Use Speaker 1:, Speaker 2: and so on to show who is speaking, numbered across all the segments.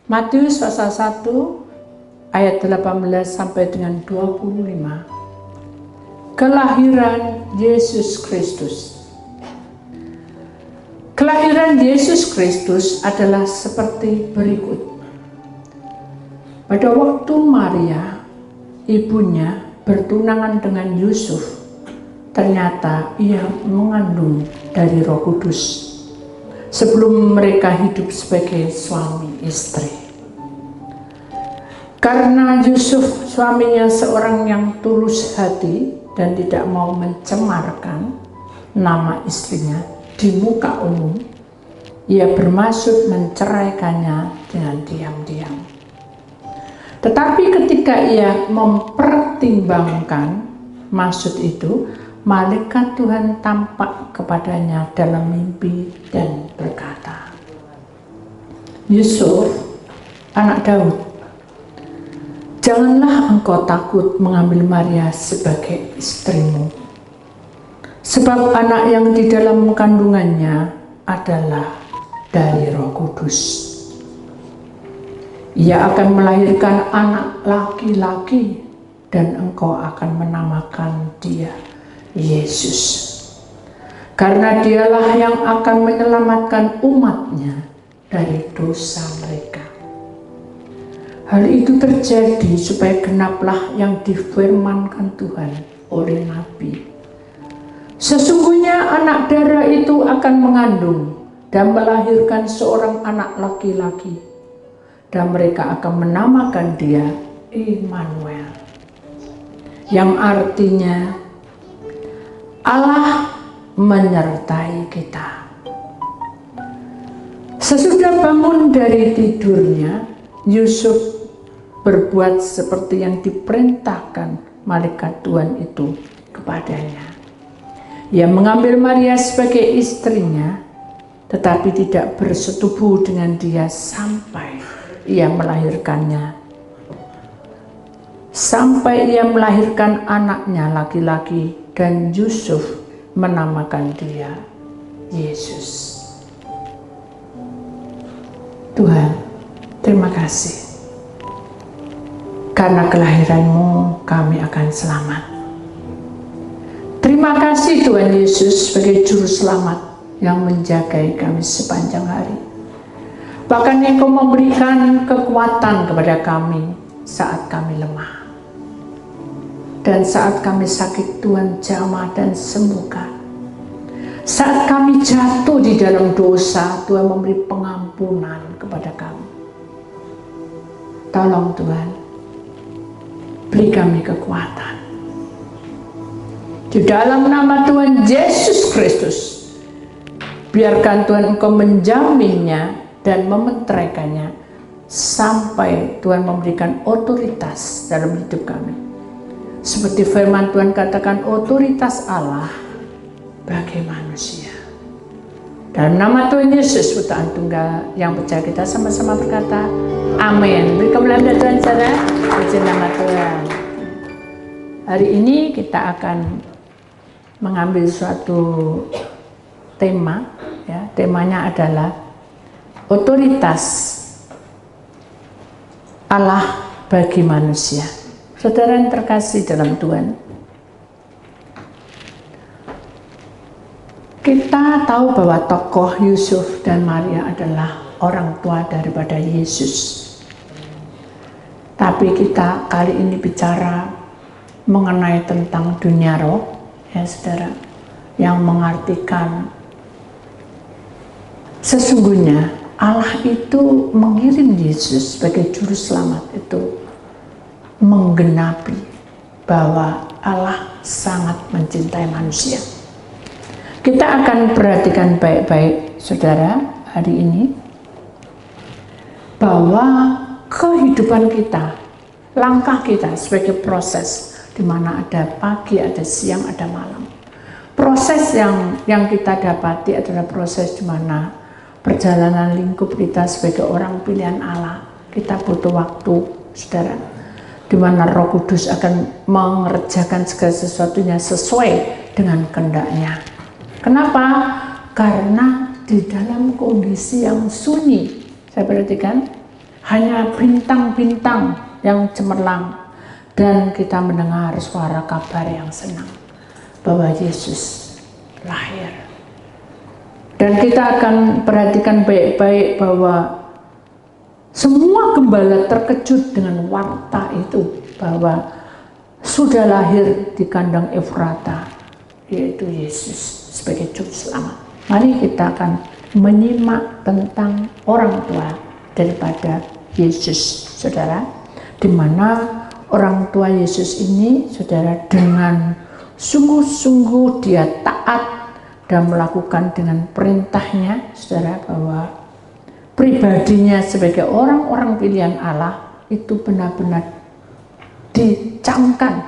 Speaker 1: Matius pasal 1 ayat 18 sampai dengan 25. Kelahiran Yesus Kristus. Kelahiran Yesus Kristus adalah seperti berikut. Pada waktu Maria, ibunya, bertunangan dengan Yusuf, ternyata ia mengandung dari Roh Kudus sebelum mereka hidup sebagai suami istri. Karena Yusuf suaminya seorang yang tulus hati dan tidak mau mencemarkan nama istrinya di muka umum, ia bermaksud menceraikannya dengan diam-diam. Tetapi ketika ia mempertimbangkan maksud itu, malaikat Tuhan tampak kepadanya dalam mimpi dan berkata, Yusuf, anak Daud, janganlah engkau takut mengambil Maria sebagai istrimu, sebab anak yang di dalam kandungannya adalah dari Roh Kudus. Ia akan melahirkan anak laki-laki dan engkau akan menamakan dia Yesus. Karena dialah yang akan menyelamatkan umatnya dari dosa mereka. Hal itu terjadi supaya genaplah yang difirmankan Tuhan oleh Nabi. Sesungguhnya anak darah itu akan mengandung dan melahirkan seorang anak laki-laki, dan mereka akan menamakan dia Immanuel, yang artinya Allah menyertai kita. Sesudah bangun dari tidurnya, Yusuf berbuat seperti yang diperintahkan malaikat Tuhan itu kepadanya. Ia mengambil Maria sebagai istrinya, tetapi tidak bersetubuh dengan dia sampai ia melahirkannya. Sampai ia melahirkan anaknya laki-laki, dan Yusuf menamakan dia Yesus. Tuhan, terima kasih. Karena kelahiranmu kami akan selamat. Terima kasih Tuhan Yesus sebagai juru selamat yang menjagai kami sepanjang hari. Bahkan Engkau memberikan kekuatan kepada kami saat kami lemah. Dan saat kami sakit, Tuhan jamah dan sembuhkan. Saat kami jatuh di dalam dosa, Tuhan memberi pengampunan kepada kami. Tolong Tuhan, beri kami kekuatan. Di dalam nama Tuhan Yesus Kristus, biarkan Tuhan Engkau menjaminnya dan mementeraikannya sampai Tuhan memberikan otoritas dalam hidup kami. Seperti firman Tuhan katakan, otoritas Allah bagi manusia. Dalam nama Tuhan Yesus, putraan tunggal yang percaya, kita sama-sama berkata, amin. Beri kemuliaan Tuhan saudara, puji nama Tuhan. Hari ini kita akan mengambil suatu tema, ya, temanya adalah otoritas Allah bagi manusia. Saudara yang terkasih dalam Tuhan, kita tahu bahwa tokoh Yusuf dan Maria adalah orang tua daripada Yesus. Tapi kita kali ini bicara mengenai tentang dunia roh, ya saudara, yang mengartikan sesungguhnya Allah itu mengirim Yesus sebagai juru selamat, itu menggenapi bahwa Allah sangat mencintai manusia. Kita akan perhatikan baik-baik saudara hari ini bahwa kehidupan kita, langkah kita sebagai proses di mana ada pagi, ada siang, ada malam. Proses yang kita dapati adalah proses di mana perjalanan lingkup kita sebagai orang pilihan Allah. Kita butuh waktu, saudara, di mana Roh Kudus akan mengerjakan segala sesuatunya sesuai dengan kehendaknya. Kenapa? Karena di dalam kondisi yang sunyi, saya perhatikan, hanya bintang-bintang yang cemerlang, dan kita mendengar suara kabar yang senang bahwa Yesus lahir. Dan kita akan perhatikan baik-baik bahwa semua gembala terkejut dengan warta itu bahwa sudah lahir di kandang Efrata, yaitu Yesus sebagai juru selamat. Mari kita akan menyimak tentang orang tua daripada Yesus, saudara, di mana orang tua Yesus ini, saudara, dengan sungguh-sungguh dia taat dan melakukan dengan perintahnya, saudara, bahwa pribadinya sebagai orang-orang pilihan Allah itu benar-benar dicamkan,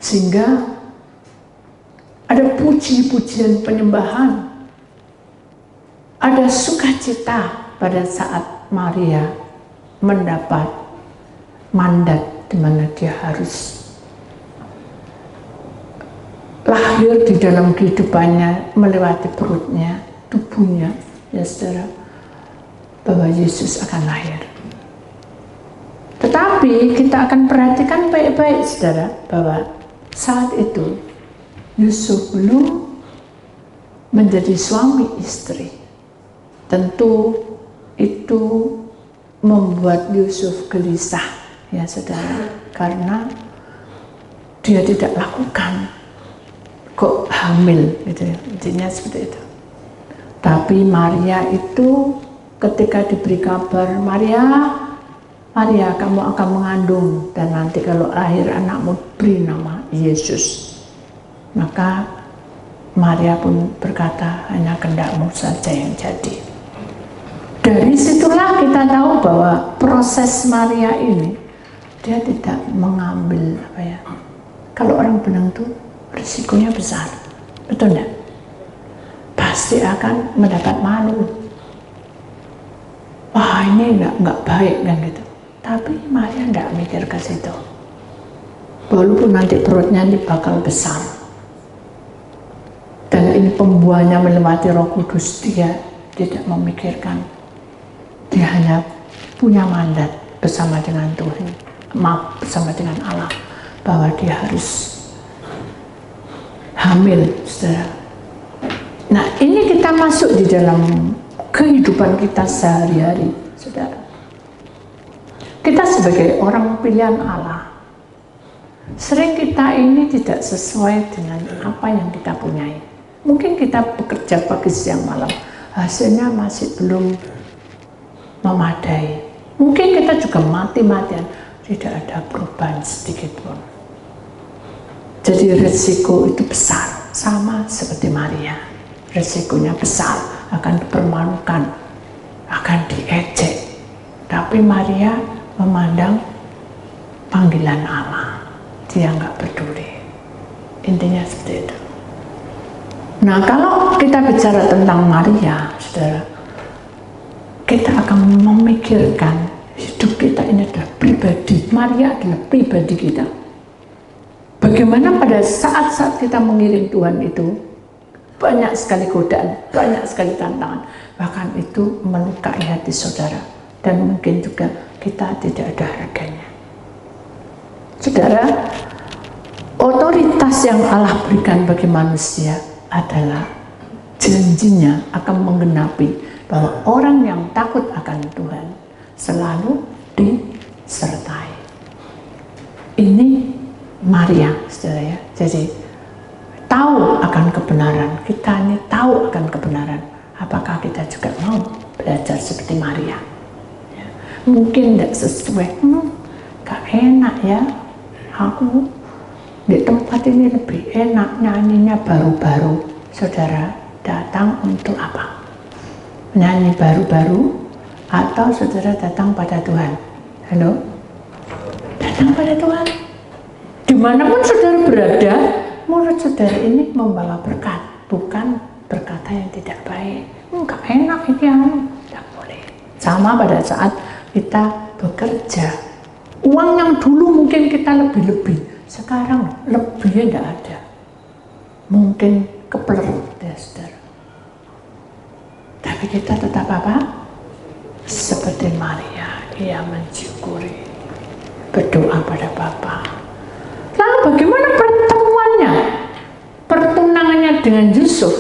Speaker 1: sehingga ada puji-pujian penyembahan, ada sukacita pada saat Maria mendapat mandat di mana dia harus lahir di dalam kehidupannya melewati perutnya, tubuhnya, ya saudara, bahwa Yesus akan lahir. Tetapi kita akan perhatikan baik-baik, saudara, bahwa saat itu Yusuf belum menjadi suami istri. Tentu itu membuat Yusuf gelisah, ya saudara, karena dia tidak lakukan, kok hamil, gitu ya, intinya seperti itu. Tapi Maria itu ketika diberi kabar, Maria, kamu akan mengandung dan nanti kalau lahir anakmu beri nama Yesus. Maka Maria pun berkata, hanya kehendakmu saja yang jadi. Dari situlah kita tahu bahwa proses Maria ini, dia tidak mengambil apa ya, kalau orang benang itu risikonya besar, betul enggak? Pasti akan mendapat malu. Wah, ini nggak baik kan gitu. Tapi Maria nggak mikir ke situ. Walaupun nanti perutnya ini bakal besar, dan ini pembuahnya melewati Roh Kudus, dia tidak memikirkan. Dia hanya punya mandat bersama dengan Tuhan, bersama dengan Allah, bahwa dia harus hamil, saudara. Nah, ini kita masuk di dalam kehidupan kita sehari-hari, saudara. Kita sebagai orang pilihan Allah, sering kita ini tidak sesuai dengan apa yang kita punyai. Mungkin kita bekerja pagi siang malam, hasilnya masih belum memadai. Mungkin kita juga mati-matian, tidak ada perubahan sedikit pun. Jadi risiko itu besar, sama seperti Maria. Risikonya besar, akan dipermalukan, akan diejek. Tapi Maria memandang panggilan Allah, dia nggak peduli. Intinya seperti itu. Nah, kalau kita bicara tentang Maria, saudara, kita akan memikirkan hidup kita ini adalah pribadi. Maria adalah pribadi kita. Bagaimana pada saat-saat kita mengiring Tuhan itu, banyak sekali godaan, banyak sekali tantangan, bahkan itu melukai hati saudara, dan mungkin juga kita tidak ada harganya. Saudara, otoritas yang Allah berikan bagi manusia adalah janjinya akan menggenapi bahwa orang yang takut akan Tuhan selalu disertai. Ini Maria, saudara ya. Jadi tahu akan kebenaran, kita ini tahu akan kebenaran. Apakah kita juga mau belajar seperti Maria? Ya. Mungkin tidak sesuai, gak enak ya, aku di tempat ini lebih enak, nyanyinya baru-baru. Saudara datang untuk apa? Nyanyi baru-baru, atau saudara datang pada Tuhan? Halo? Datang pada Tuhan. Dimanapun saudara berada, mulut saudara ini membawa berkat, bukan berkata yang tidak baik. Enggak enak ini, tidak boleh. Sama pada saat kita bekerja, uang yang dulu mungkin kita lebih-lebih, sekarang lebihnya tidak ada. Mungkin kepler, ya saudara. Tapi kita tetap apa? seperti Maria, ia mensyukuri, berdoa pada Bapa. Lalu bagaimana pertemuannya, pertunangannya dengan Yusuf?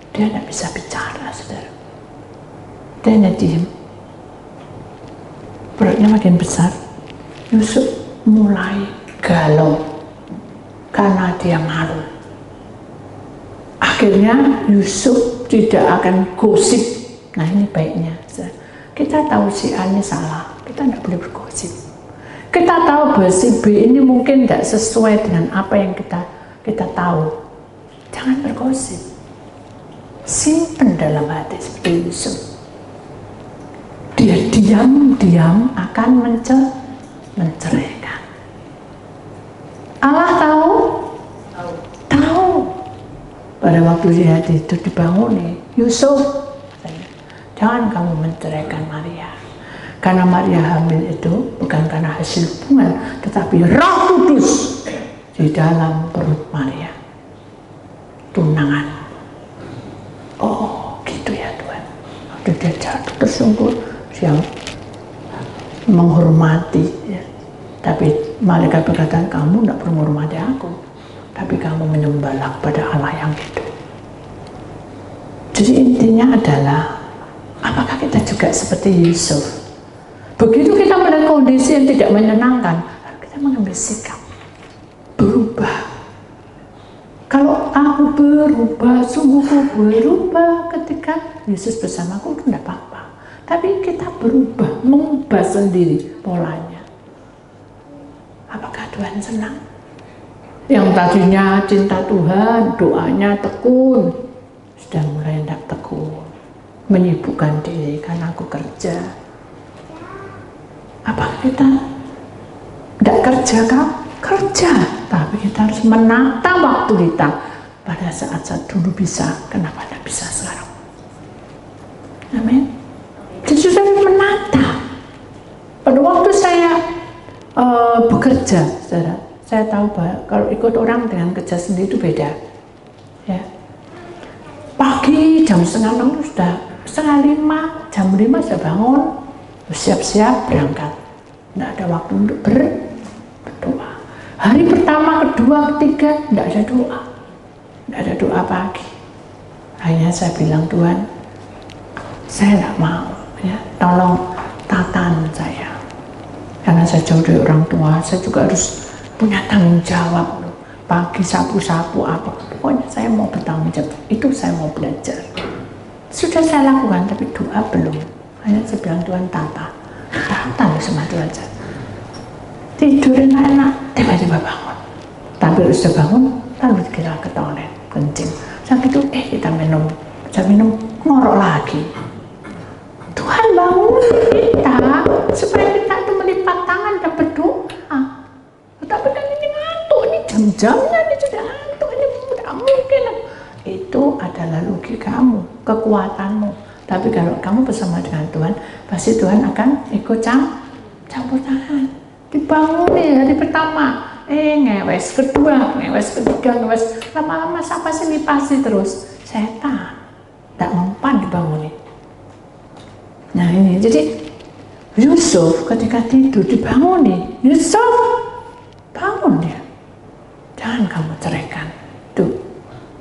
Speaker 1: Dia tidak bisa bicara, saudara. Dia hanya diam. Perutnya makin besar. Yusuf mulai galau karena dia malu. Akhirnya Yusuf tidak akan gosip. Nah, ini baiknya. Kita tahu si A ini salah, kita tidak boleh bergosip. Kita tahu bahwa si B ini mungkin tidak sesuai dengan apa yang kita tahu. Jangan bergosip. Simpen dalam hati seperti Yusuf. Dia diam-diam akan menceraikan. Allah tahu? Tahu. Pada waktu dia tidur dibangun, Yusuf, jangan kamu menceraikan Maria. Karena Maria hamil itu bukan karena hasil hubungan, tetapi Roh Kudus di dalam perut Maria. Tunangan. Oh, gitu ya Tuhan. Waktu dia jatuh tersungkur, dia menghormati. Ya. Tapi malaikat berkata, kamu tidak perlu menghormati aku, tapi kamu menyembahlah pada Allah yang hidup. Jadi intinya adalah, apakah kita juga seperti Yusuf? Begitu kita melihat kondisi yang tidak menyenangkan, kita mengambil sikap, berubah. Kalau aku berubah, sungguhku berubah ketika Yesus bersamaku, itu tidak apa-apa. Tapi kita berubah, mengubah sendiri polanya. Apakah Tuhan senang? Yang tadinya cinta Tuhan, doanya tekun, sudah mulai tidak tekun, menyibukkan diri karena aku kerja. Apa kita tidak kerja kan? Kerja, tapi kita harus menata waktu kita. Pada saat dulu bisa, kenapa tidak bisa sekarang? Amin. Jadi sudah menata. Pada waktu saya bekerja, saudara, saya tahu bahwa kalau ikut orang dengan kerja sendiri itu beda. Ya. Pagi jam 4:30 sudah 4:30, jam 5 sudah bangun, siap-siap berangkat. Tidak ada waktu untuk berdoa. Hari pertama, kedua, ketiga, tidak ada doa. Tidak ada doa pagi. Akhirnya saya bilang, Tuhan, saya tidak mau, ya, tolong tatan saya. Karena saya jauh dari orang tua, saya juga harus punya tanggung jawab. Pagi sapu-sapu apa, pokoknya saya mau bertanggung jawab. Itu saya mau belajar. Sudah saya lakukan, tapi doa belum. Akhirnya saya bilang, Tuhan tata sama Tuhan. Tidurin enak, tiba-tiba bangun. Tapi sudah bangun, lalu kita ke toilet, kencing. Saat itu, kita minum. Saya minum, ngorok lagi. Tuhan bangun kita, supaya kita itu melipat tangan dan berdoa. Tapi kan ini ngantuk, ini jam-jamnya ini sudah ngantuk, ini tidak mungkin. Itu adalah logikamu, kekuatanmu. Tapi kalau kamu bersama dengan Tuhan, pasti Tuhan akan ikut campur tangan. Dibangun nih hari pertama, ngewes kedua, ngewes ketiga, ngewes lama-lama siapa sih pasti terus setan, tak mempan dibangunin. Nah ini jadi Yusuf ketika tidur dibangunin, Yusuf bangun dia, jangan kamu ceraikan. Tuh,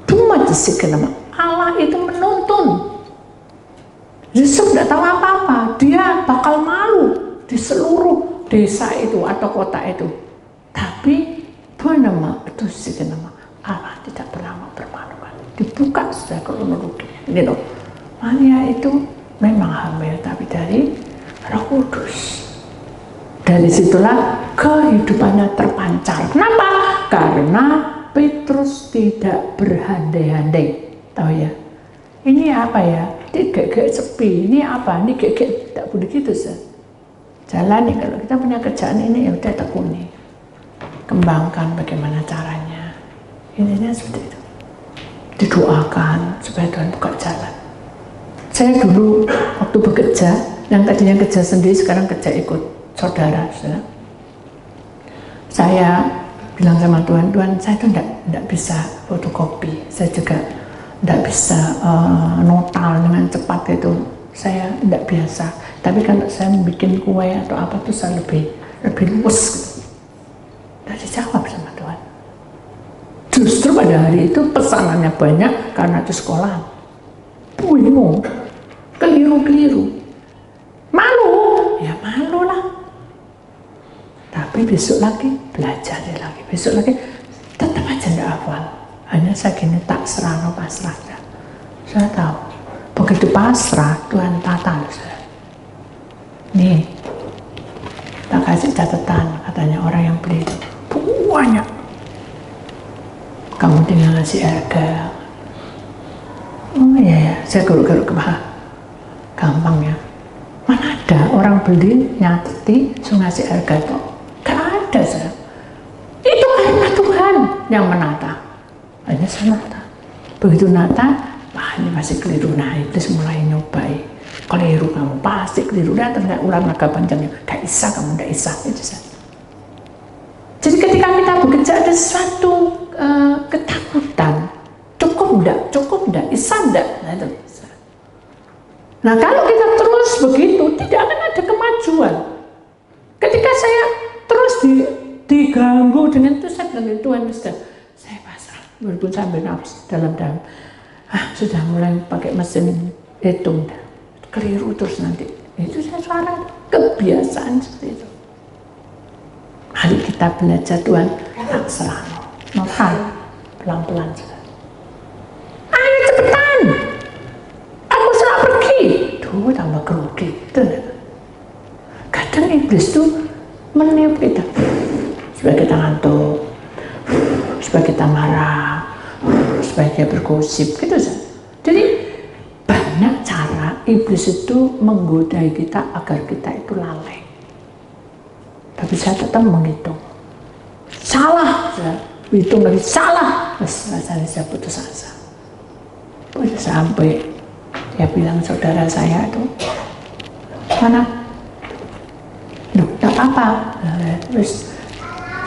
Speaker 1: cuma nama Allah itu menuntun. Yusuf tidak tahu apa-apa, dia bakal malu di seluruh desa itu atau kota itu. Tapi bernama itu nama Allah tidak pernah mempermalukan. Dibuka sudah kronologi. Ini loh, Maria itu memang hamil, tapi dari Roh Kudus. Dari situlah kehidupannya terpancar. Kenapa? Karena Petrus tidak berandai-andai. Tahu ya? Ini apa ya? Ini gek-gek sepi. Ini apa? Ini gek-gek. Tidak boleh gitu sih. Jalani, kalau kita punya kerjaan ini, ya udah tekuni. Kembangkan bagaimana caranya. Intinya seperti itu. Didoakan supaya Tuhan buka jalan. Saya dulu waktu bekerja, yang tadinya kerja sendiri, sekarang kerja ikut saudara. Saya bilang sama Tuhan, Tuhan saya itu tidak bisa fotokopi. Saya juga tidak bisa notal dengan cepat itu. saya tidak biasa. Tapi kalau saya bikin kue atau apa tuh saya lebih luwes gitu. Dan dijawab sama Tuhan. Justru pada hari itu pesanannya banyak karena itu sekolah. Bingung, keliru. Malu, ya malu lah. Tapi besok lagi belajar lagi. Besok lagi tetap aja tidak hafal. Hanya saya gini tak serano pasrah. Saya tahu, begitu pasrah Tuhan tata saya. Nih, tak kasih catatan, katanya orang yang beli itu banyak. Kamu tinggal ngasih harga. Oh iya ya, saya geruk-geruk ke bawah. Gampang ya. Mana ada orang beli nyateti, ngasih harga kok? Gak ada saya. Itu karena Tuhan yang menata. Hanya saya nata. Begitu nata, wah ini masih keliru. Nah iblis mulai nyobai. Keliru kamu, pasti keliru. Nah ternyata ulang naga panjangnya. Gak bisa kamu, gak bisa. Itu saya. Jadi ketika kita bekerja ada sesuatu ketakutan. Cukup enggak, bisa enggak. Nah itu. Nah kalau kita terus begitu, tidak akan ada kemajuan. Ketika saya terus diganggu dengan itu, saya bilang Tuhan saya pasrah. Walaupun sambil nafas dalam-dalam, sudah mulai pakai mesin hitung, keliru terus nanti. Itu saya suara kebiasaan seperti itu. Mari kita belajar Tuhan, pasrah, notal, pelan-pelan. Ayo cepetan. Tambah grogi. Kadang iblis tuh meniup kita supaya kita ngantuk, supaya kita marah, supaya kita bergosip gitu. Jadi banyak cara iblis itu menggodai kita agar kita itu lalai. Tapi saya tetap menghitung. Salah, saya hitung lagi salah. Rasanya saya putus asa. Sampai dia bilang saudara saya itu mana? Loh, tak apa. Terus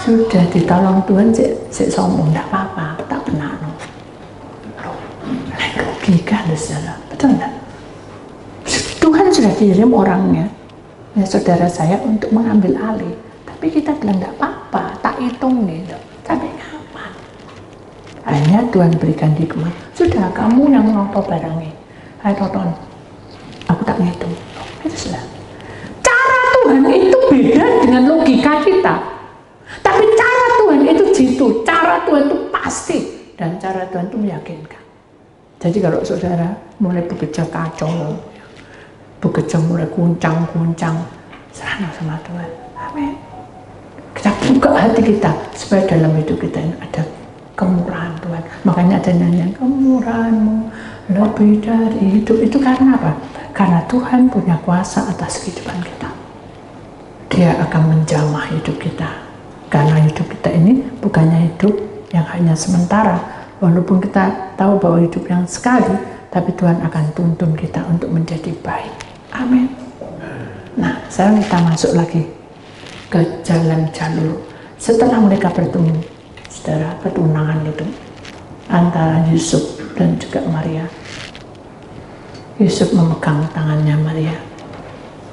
Speaker 1: sudah ditolong Tuhan, cek sombong, tak apa, tak kena. Loh, logika saudara, betul enggak? Tuhan sudah kirim orangnya, ya, saudara saya untuk mengambil alih. Tapi kita bilang tak apa, tak hitung nih. Tapi kapan? Hanya Tuhan berikan hikmah. Sudah kamu yang noto barangnya. Hai tonton, aku tak ngitung. Itu sudah. Cara Tuhan itu beda dengan logika kita. Tapi cara Tuhan itu jitu, cara Tuhan itu pasti, dan cara Tuhan itu meyakinkan. Jadi kalau saudara mulai bekerja kacau, bekerja mulai guncang-guncang, serahlah sama Tuhan. Amin. Kita buka hati kita supaya dalam hidup kita ini ada kemurahan Tuhan. Makanya ada nyanyian kemurahan-Mu lebih dari hidup. Itu karena apa? Karena Tuhan punya kuasa atas kehidupan kita. Dia akan menjamah hidup kita. Karena hidup kita ini bukannya hidup yang hanya sementara. Walaupun kita tahu bahwa hidup yang sekali, tapi Tuhan akan tuntun kita untuk menjadi baik. Amin. Nah, sekarang kita masuk lagi ke jalan jalur. Setelah mereka bertemu, saudara, pertunangan itu antara Yusuf dan juga Maria. Yusuf memegang tangannya Maria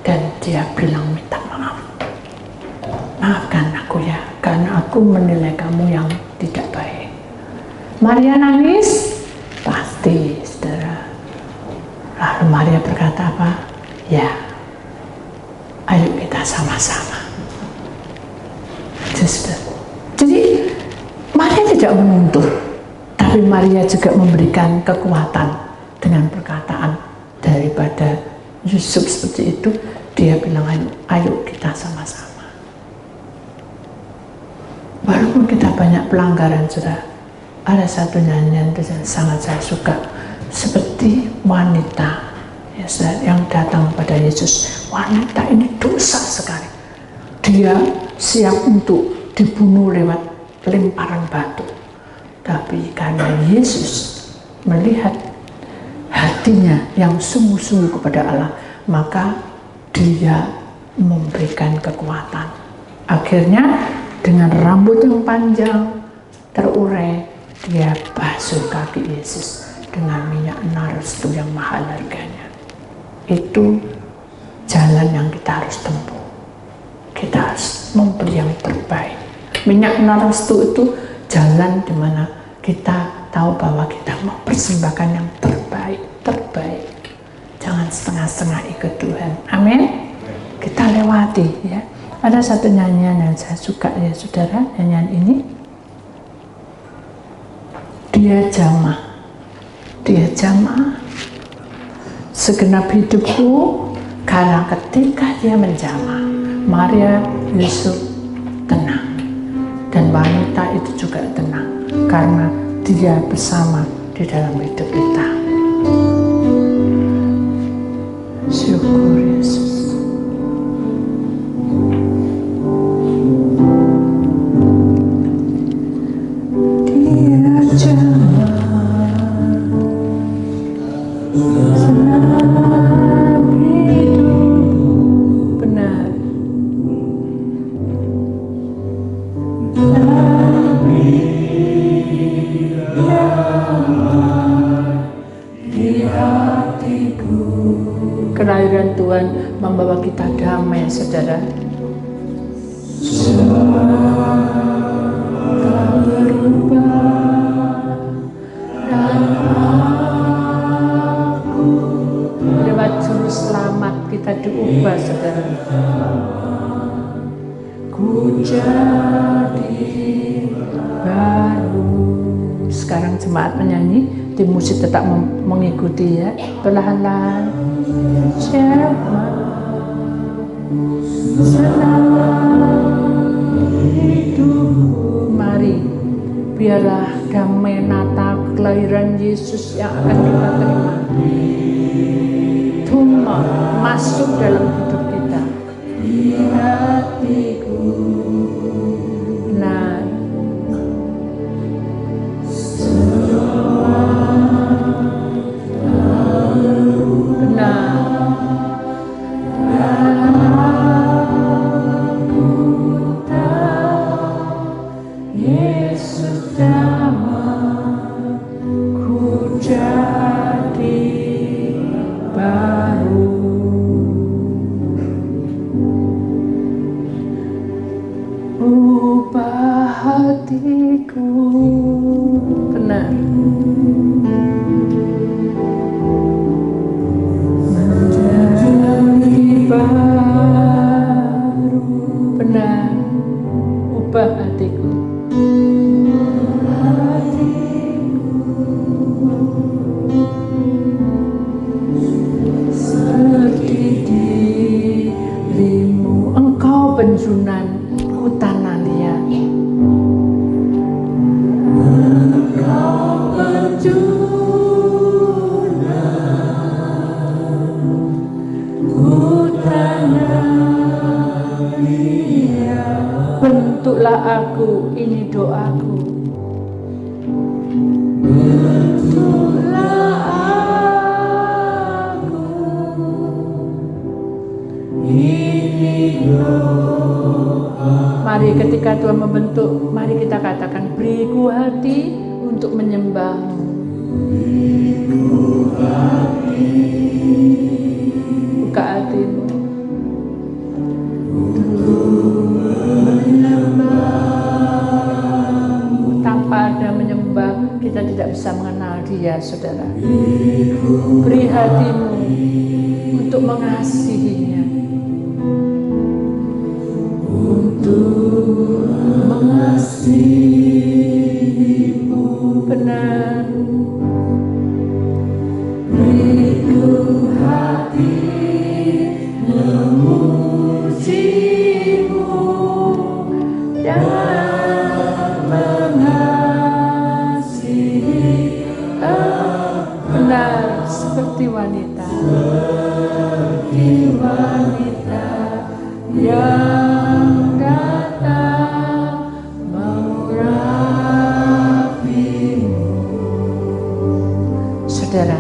Speaker 1: dan dia bilang minta maaf. Maafkan aku ya, karena aku menilai kamu yang tidak baik. Maria nangis, pasti saudara. Lalu Maria berkata apa? Ya, ayo kita sama-sama. Jadi Maria tidak menuntut, tapi Maria juga memberikan kekuatan dengan perkataan daripada Yusuf seperti itu. Dia bilang ayo kita sama-sama. Walaupun kita banyak pelanggaran, sudah ada satu nyanyian yang sangat saya suka, seperti wanita ya, yang datang pada Yesus. Wanita ini dosa sekali, dia siap untuk dibunuh lewat lemparan batu. Tapi karena Yesus melihat hatinya yang sungguh-sungguh kepada Allah, maka dia memberikan kekuatan. Akhirnya dengan rambut yang panjang terurai, dia basuh kaki Yesus dengan minyak narstu yang mahal harganya. itu jalan yang kita harus tempuh. Kita harus memberi yang terbaik. Minyak narastu itu jalan di mana kita tahu bahwa kita mempersembahkan yang terbaik. Jangan setengah-setengah ikut Tuhan. Amin. Kita lewati ya. Ada satu nyanyian yang saya suka ya saudara, nyanyian ini. Dia jamah segenap hidupku, karena ketika dia menjamah, Maria Yusuf tenang, dan wanita itu juga tenang karena dia bersama di dalam hidup kita. Syukur Yesus. Dia jamah segenap hidup, benar. Kelahiran Tuhan membawa kita damai, saudara. Semua telah berubah dan aku lewat juru selamat kita diubah, saudara. Ku jadi baru. Sekarang jemaat menyanyi, tim musik tetap mengikuti ya, perlahan-lahan. Senang hidupku, mari biarlah damai Natal kelahiran Yesus yang akan kita terima Tuma masuk dalam hidup kita di hatiku. Nah, bentuklah aku, ini doaku. Bentuklah aku, ini doa. Mari ketika Tuhan membentuk, mari kita katakan, beriku hati untuk menyembah-Mu. Beriku hati. Buka hatimu. Tanpa ada menyembah, kita tidak bisa mengenal Dia, saudara. Beri hatimu untuk mengasihinya, untuk mengasihimu benar. Beriku hati memujimu dan mengasihi, benar seperti wanita yang datang mengurapimu. Saudara,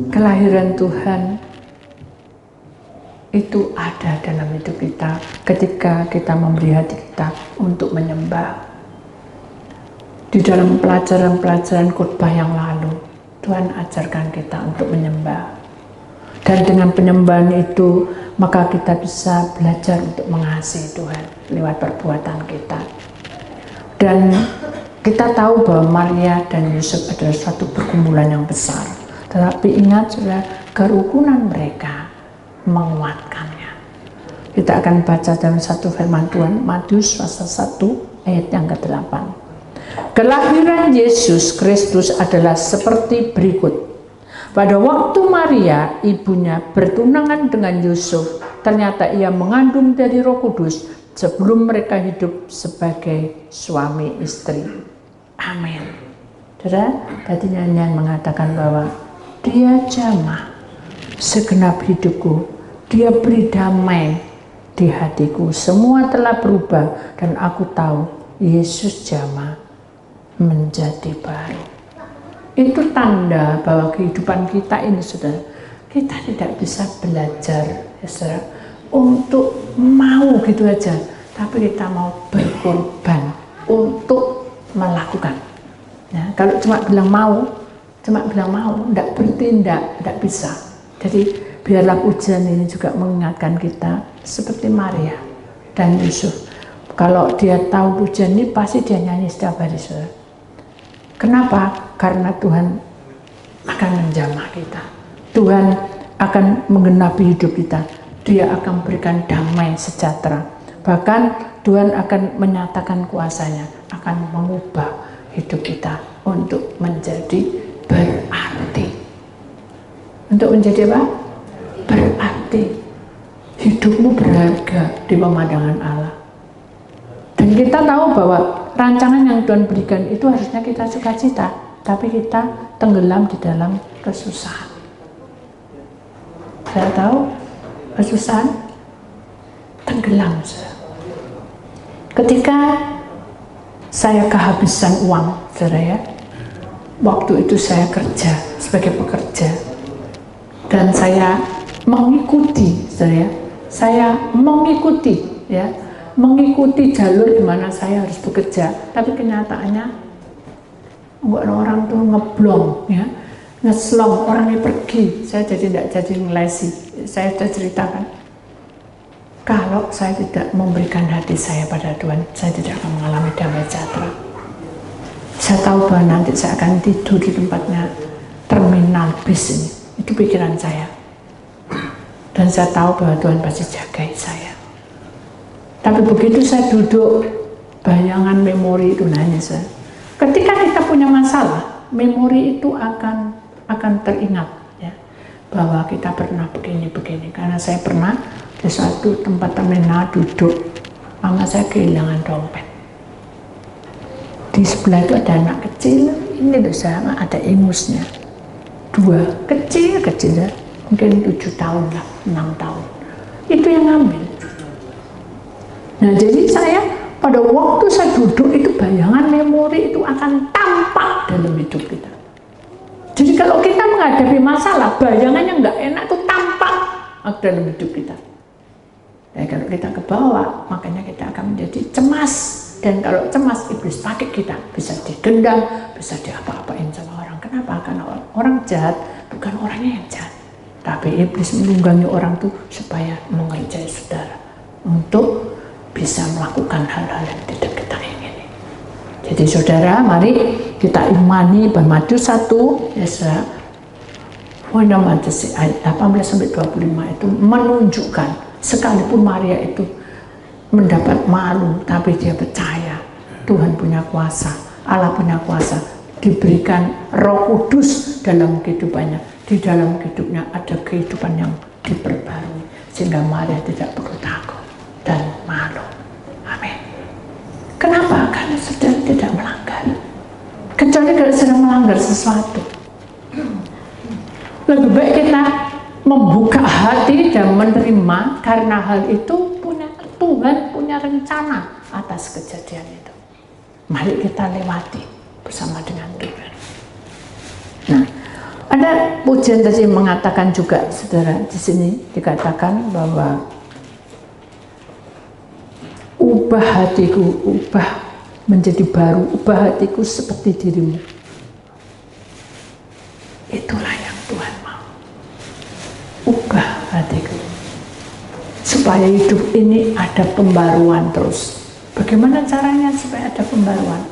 Speaker 1: kelahiran Tuhan itu ada dalam hidup kita ketika kita memberi hati kita untuk menyembah. Di dalam pelajaran-pelajaran khotbah yang lalu, Tuhan ajarkan kita untuk menyembah. Dan dengan penyembahan itu, maka kita bisa belajar untuk mengasihi Tuhan lewat perbuatan kita. Dan kita tahu bahwa Maria dan Yusuf adalah suatu pergumulan yang besar. Tetapi ingat, saudara, kerukunan mereka menguatkannya. Kita akan baca dalam satu firman Tuhan, Matius pasal 1 ayat yang ke-8. Kelahiran Yesus Kristus adalah seperti berikut. Pada waktu Maria, ibunya, bertunangan dengan Yusuf, ternyata ia mengandung dari Roh Kudus sebelum mereka hidup sebagai suami istri. Amin. Saudara, tadi nyanyian mengatakan bahwa dia jamah segenap hidupku, dia beri damai di hatiku, semua telah berubah dan aku tahu Yesus jamah menjadi baru. Itu tanda bahwa kehidupan kita ini, saudara, kita tidak bisa belajar, ya saudara, untuk mau gitu aja, tapi kita mau berkorban untuk melakukan. Ya, kalau cuma bilang mau, tidak bertindak, tidak bisa. Jadi biarlah ujian ini juga mengingatkan kita seperti Maria dan Yusuf. Kalau dia tahu ujian ini, pasti dia nyanyi setiap hari, saudara. Kenapa? Karena Tuhan akan menjamah kita. Tuhan akan menggenapi hidup kita. Dia akan berikan damai sejahtera. Bahkan Tuhan akan menyatakan kuasanya, akan mengubah hidup kita untuk menjadi berarti. Untuk menjadi apa? Berarti. Hidupmu berharga di pemandangan Allah. Dan kita tahu bahwa rancangan yang Tuhan berikan itu harusnya kita sukacita, tapi kita tenggelam di dalam kesusahan. Saya tahu kesusahan, tenggelam. Ketika saya kehabisan uang, saudara ya, waktu itu saya kerja sebagai pekerja dan saya mengikuti, saudara ya, saya mengikuti jalur di mana saya harus bekerja, tapi kenyataannya orang tuh ngeblong, ya, ngeslong, orangnya pergi, saya jadi tidak jadi ngelesi. Saya sudah ceritakan, kalau saya tidak memberikan hati saya pada Tuhan, saya tidak akan mengalami damai sejahtera. Saya tahu bahwa nanti saya akan tidur di tempatnya terminal bis ini, itu pikiran saya. Dan saya tahu bahwa Tuhan pasti jagai saya. Tapi begitu saya duduk, bayangan memori itu nangis. Ketika kita punya masalah, memori itu akan teringat, ya, bahwa kita pernah begini-begini. Karena saya pernah di suatu tempat terminal duduk, mama saya kehilangan dompet. Di sebelah itu ada anak kecil, ini loh sama, ada ingusnya, 2 kecil ya, mungkin 7 tahun lah, 6 tahun. Itu yang ngambil. Nah, jadi saya pada waktu saya duduk itu bayangan memori itu akan tampak dalam hidup kita. Jadi kalau kita menghadapi masalah, bayangan yang nggak enak itu tampak dalam hidup kita. Ya, kalau kita ke bawah, makanya kita akan menjadi cemas. Dan kalau cemas, iblis pakai kita, bisa digendam, bisa diapa-apain sama orang. Kenapa? Karena orang jahat bukan orangnya yang jahat, tapi iblis menunggangi orang itu supaya mengerjai saudara untuk bisa melakukan hal-hal yang tidak kita ingini. Jadi saudara, mari kita imani bahwa Matius 1 ayat 18-25 itu menunjukkan, sekalipun Maria itu mendapat malu, tapi dia percaya Tuhan punya kuasa, Allah punya kuasa, diberikan Roh Kudus dalam kehidupannya, di dalam hidupnya ada kehidupan yang diperbarui, sehingga Maria tidak perlu takut dan malu. Amin. Kenapa? Karena saudara tidak melanggar. Kecuali kalau sedang melanggar sesuatu. Lebih baik kita membuka hati dan menerima, karena hal itu Tuhan punya rencana atas kejadian itu. Mari kita lewati bersama dengan Tuhan. Nah, ada pujian tadi mengatakan juga, saudara, di sini dikatakan bahwa ubah hatiku, ubah menjadi baru, ubah hatiku seperti dirimu. Itulah yang Tuhan mau. Ubah hatiku supaya hidup ini ada pembaruan terus. Bagaimana caranya supaya ada pembaruan?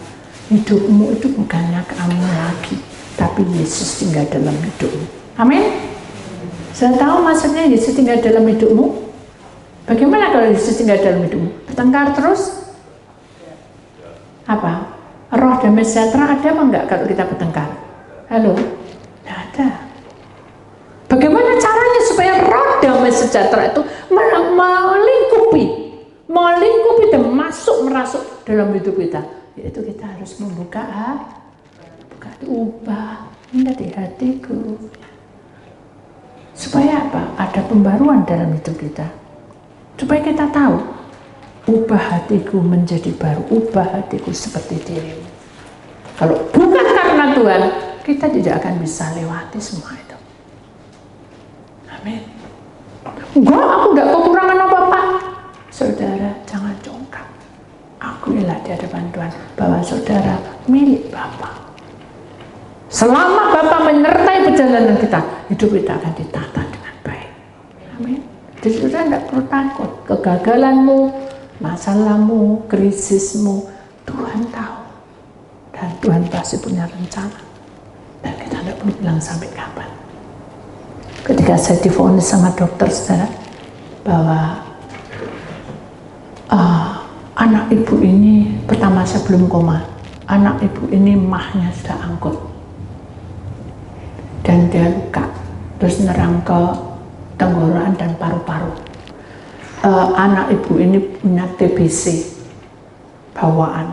Speaker 1: Hidupmu itu bukannya kamu lagi, tapi Yesus tinggal dalam hidupmu. Amin. Saya tahu maksudnya Yesus tinggal dalam hidupmu. Bagaimana kalau Yesus tinggal dalam hidupmu? Bertengkar terus? Apa? Roh damai sejahtera ada apa enggak kalau kita bertengkar? Halo? Tidak ada. Bagaimana caranya supaya roh damai sejahtera itu melingkupi dan merasuk dalam hidup kita? Yaitu kita harus membuka hati, ubah di hatiku. Supaya apa? Ada pembaruan dalam hidup kita. Supaya kita tahu, ubah hatiku menjadi baru, ubah hatiku seperti dirimu. Kalau bukan karena Tuhan, kita tidak akan bisa lewati semua itu. Amin. Enggak, aku tidak kekurangan apa-apa. Saudara, jangan congkak. Akuilah di hadapan Tuhan bahwa saudara milik Bapa. Selama Bapa menyertai perjalanan kita, hidup kita akan ditata dengan baik. Amin. Jadi saudara tidak perlu takut. Kegagalanmu, masalahmu, krisismu, Tuhan tahu. Dan Tuhan pasti punya rencana. Dan kita tidak perlu bilang sampai kapan. Ketika saya divonis sama dokter, saudara, bahwa anak ibu ini, pertama saya belum koma, anak ibu ini mahnya sudah angkut. Dan dia luka, terus nerang ke tenggorokan dan paru-paru. Anak ibu ini punya TBC bawaan.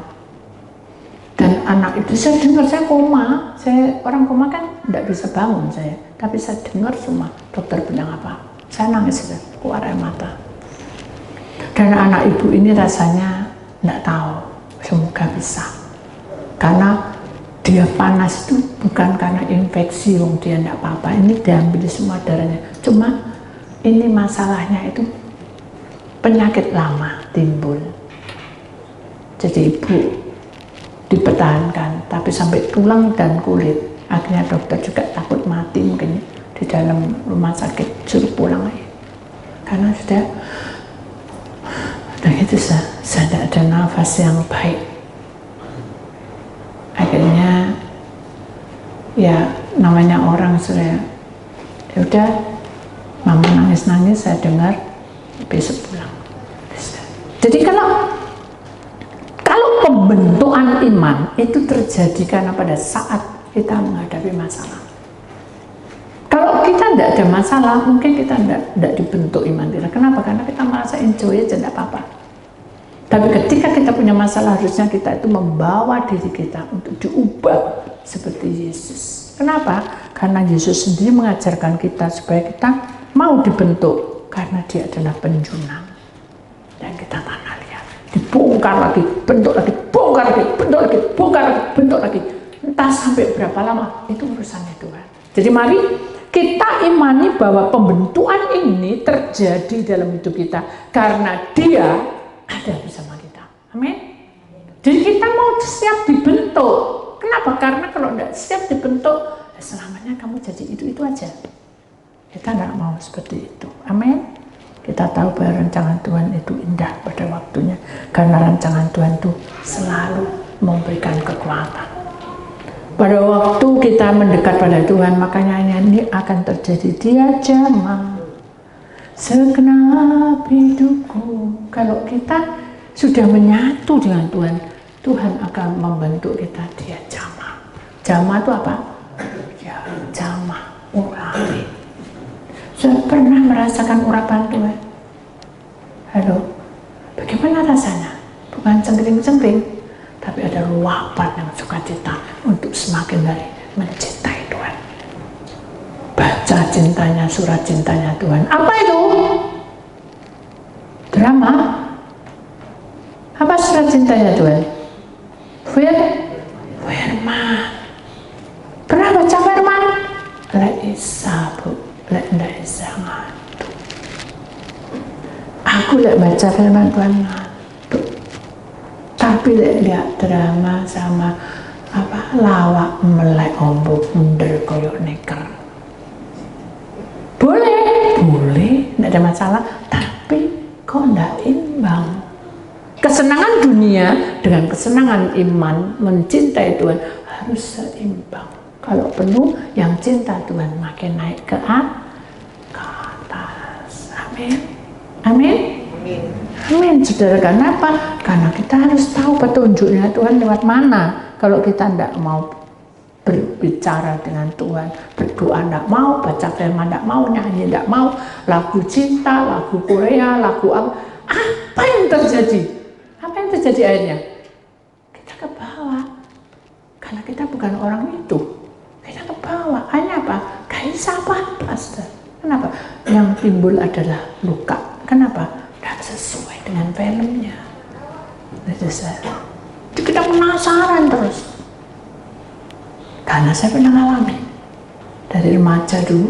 Speaker 1: Dan anak itu saya dengar, saya koma, orang koma kan tidak bisa bangun saya, tapi saya dengar semua dokter bilang apa, saya nangis, keluar air mata. Dan anak ibu ini rasanya tidak tahu, semoga bisa, karena dia panas itu bukan karena infeksi, dia tidak apa-apa, ini diambil semua darahnya, cuma ini masalahnya itu penyakit lama timbul. Jadi ibu dipertahankan, tapi sampai tulang dan kulit. Akhirnya dokter juga takut mati mungkin di dalam rumah sakit, suruh pulang lagi. Karena sudah itu saya tidak ada nafas yang baik. Akhirnya ya namanya orang sudah, ya udah, mama nangis-nangis, saya dengar, besok pulang. Jadi kalau pembentukan iman itu terjadi karena pada saat kita menghadapi masalah. Kalau kita tidak ada masalah, mungkin kita tidak dibentuk iman kita. Kenapa? Karena kita merasa enjoy aja, tidak apa-apa. Tapi ketika kita punya masalah, harusnya kita itu membawa diri kita untuk diubah seperti Yesus. Kenapa? Karena Yesus sendiri mengajarkan kita supaya kita mau dibentuk, karena dia adalah penjunang. Dan kita tanah liat, dibongkar lagi, bentuk lagi, bongkar lagi, bentuk lagi, bongkar lagi, bentuk lagi. Entah sampai berapa lama, itu urusannya Tuhan. Jadi mari kita imani bahwa pembentukan ini terjadi dalam hidup kita karena dia ada bersama kita. Amin. Jadi kita mau siap dibentuk. Kenapa? Karena kalau tidak siap dibentuk, selamanya kamu jadi itu aja. Kita tidak mau seperti itu. Amin. Kita tahu bahwa rancangan Tuhan itu indah pada waktunya, karena rancangan Tuhan itu selalu memberikan kekuatan. Pada waktu kita mendekat pada Tuhan, makanya ini akan terjadi. Dia jamah segenap hidupku. Kalau kita sudah menyatu dengan Tuhan, Tuhan akan membentuk kita. Dia jamah. Jamah itu apa? Ya, jamah, urapi. Sudah pernah merasakan urapan Tuhan? Halo, bagaimana rasanya? Bukan cengkring-cengkring, tapi ada luapan yang sukacita untuk semakin hari mencintai Tuhan. Baca cintanya, surat cintanya Tuhan. Apa itu? Drama? Apa surat cintanya Tuhan? Firman. Pernah baca firman? Lek isa bu, lek ndak isa ngantuk. Aku lek baca firman Tuhan ngantuk. Tapi lek lihat drama sama apa lawak melek ombo bunder koyok neker. Boleh, tidak ada masalah, tapi kok tidak imbang. Kesenangan dunia dengan kesenangan iman mencintai Tuhan harus seimbang. Kalau penuh, yang cinta Tuhan makin naik ke atas. Amin. Amin. Amin, saudara. Kenapa? Karena kita harus tahu petunjuknya Tuhan lewat mana. Kalau kita tidak mau berbicara dengan Tuhan, berdoa tidak mau, baca firman tidak mau, nyanyi tidak mau, lagu cinta, lagu Korea, lagu apa yang terjadi? Apa yang terjadi akhirnya? Kita ke bawah. Karena kita bukan orang itu. Kita ke bawah. Hanya apa? Gaisa apa-apa. Kenapa? Yang timbul adalah luka. Kenapa? Tidak sesuai dengan filmnya. Kita penasaran terus. Karena saya pernah alami. Dari remaja dulu,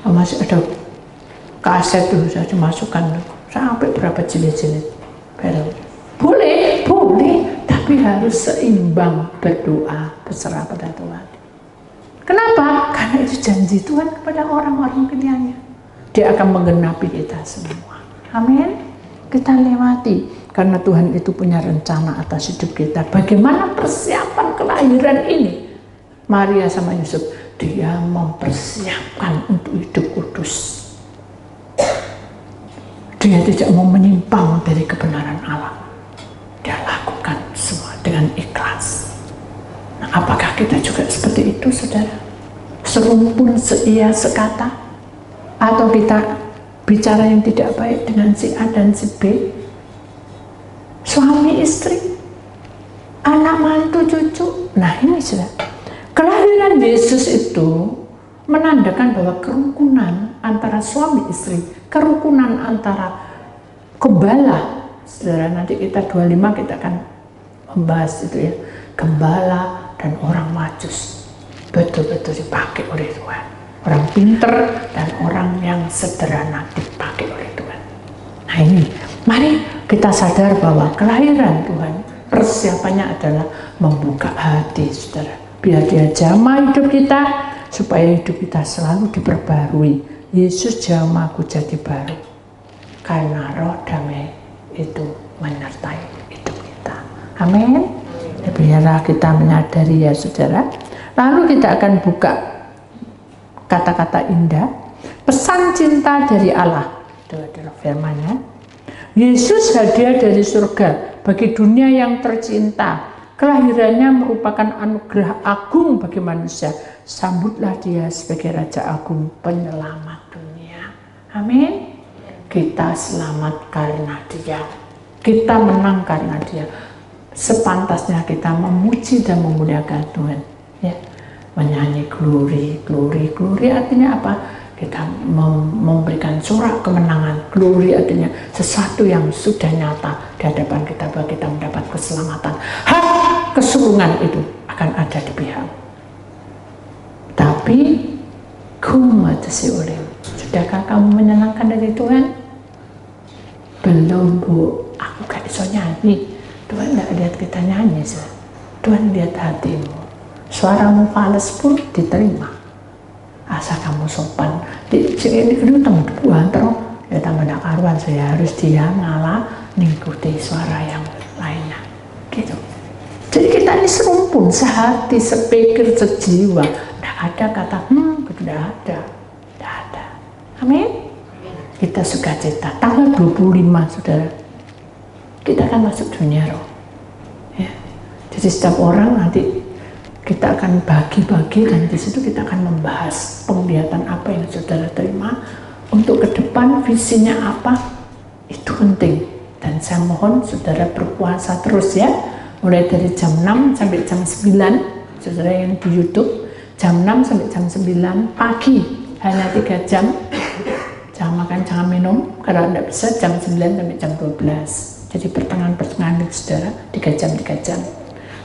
Speaker 1: masih ada kaset dulu saya dimasukkan sampai berapa jilid-jilid film. Boleh, tapi harus seimbang, berdoa, berserah pada Tuhan. Kenapa? Karena itu janji Tuhan kepada orang-orang pilihannya. Dia akan menggenapi kita semua. Amin. Kita lewati, karena Tuhan itu punya rencana atas hidup kita. Bagaimana persiapan kelahiran ini? Maria sama Yusuf, dia mempersiapkan untuk hidup kudus. Dia tidak mau menyimpang dari kebenaran Allah. Dia lakukan semua dengan ikhlas. Nah, apakah kita juga seperti itu, saudara? Serumpun, seia, sekata? Atau kita bicara yang tidak baik dengan si A dan si B? Suami istri? Anak mantu cucu? Nah ini sudah. Kelahiran Yesus itu menandakan bahwa kerukunan antara suami istri, kerukunan antara gembala, saudara, nanti kita 25 kita akan membahas itu ya, gembala dan orang Majus betul-betul dipakai oleh Tuhan. Orang pinter dan orang yang sederhana dipakai oleh Tuhan. Nah ini, mari kita sadar bahwa kelahiran Tuhan persiapannya adalah membuka hati, saudara. Biar dia jamah hidup kita, supaya hidup kita selalu diperbarui. Yesus jamahku jadi baru, karena roh damai itu menyertai hidup kita. Amin. Biarlah kita menyadari ya saudara. Lalu kita akan buka kata-kata indah, pesan cinta dari Allah. Itu adalah firman-Nya. Yesus hadiah dari surga bagi dunia yang tercinta. Kelahirannya merupakan anugerah agung bagi manusia. Sambutlah dia sebagai Raja Agung, penyelamat dunia. Amin. Kita selamat karena dia. Kita menang karena dia. Sepantasnya kita memuji dan memuliakan Tuhan. Ya. Menyanyi glory, glory, glory artinya apa? Kita memberikan sorak kemenangan. Glory artinya sesuatu yang sudah nyata di hadapan kita, bahwa kita mendapat keselamatan. Hak kesulungan itu akan ada di pihak. Tapi kumatasi oleh, sudahkah kamu menyenangkan dari Tuhan? Belum, Bu. Aku gak bisa nyanyi. Tuhan gak lihat kita nyanyi, sih. Tuhan lihat hatimu. Suaramu fales pun diterima. Asal kamu sopan. Di sini kedua temu buan terus. Ya tambah nak karuan, saya harus dia ngalah mengikuti suara yang lainnya. Gitu. Jadi kita ini serumpun, sehati, sepikir, sejiwa. Tidak ada kata tidak ada. Tidak ada. Amin. Kita sukacita. Tanggal 25, saudara. Kita akan masuk dunia roh. Ya. Jadi setiap orang nanti kita akan bagi-bagi, dan di situ kita akan membahas penglihatan apa yang saudara terima untuk ke depan, visinya apa, itu penting. Dan saya mohon saudara berpuasa terus ya, mulai dari jam 6 sampai jam 9, saudara yang di YouTube, jam 6 sampai jam 9 pagi, hanya 3 jam, jangan makan, jangan minum, kalau tidak bisa jam 9 sampai jam 12, jadi pertengahan-pertengahan itu saudara, 3 jam,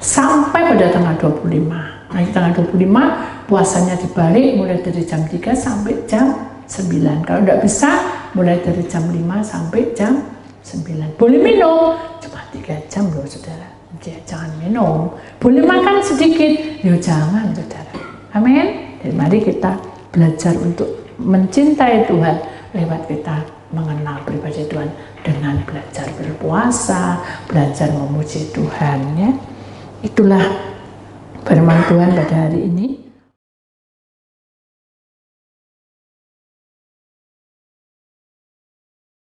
Speaker 1: sampai pada tanggal 25. Nah, tanggal 25 puasanya dibalik mulai dari jam 3 sampai jam 9. Kalau tidak bisa mulai dari jam 5 sampai jam 9. Boleh minum cuma 3 jam loh saudara. Jangan minum. Boleh makan sedikit, ya jangan, saudara. Amin. Dan mari kita belajar untuk mencintai Tuhan lewat kita mengenal pribadi Tuhan dengan belajar berpuasa, belajar memuji Tuhan, ya. Itulah firman Tuhan pada hari ini.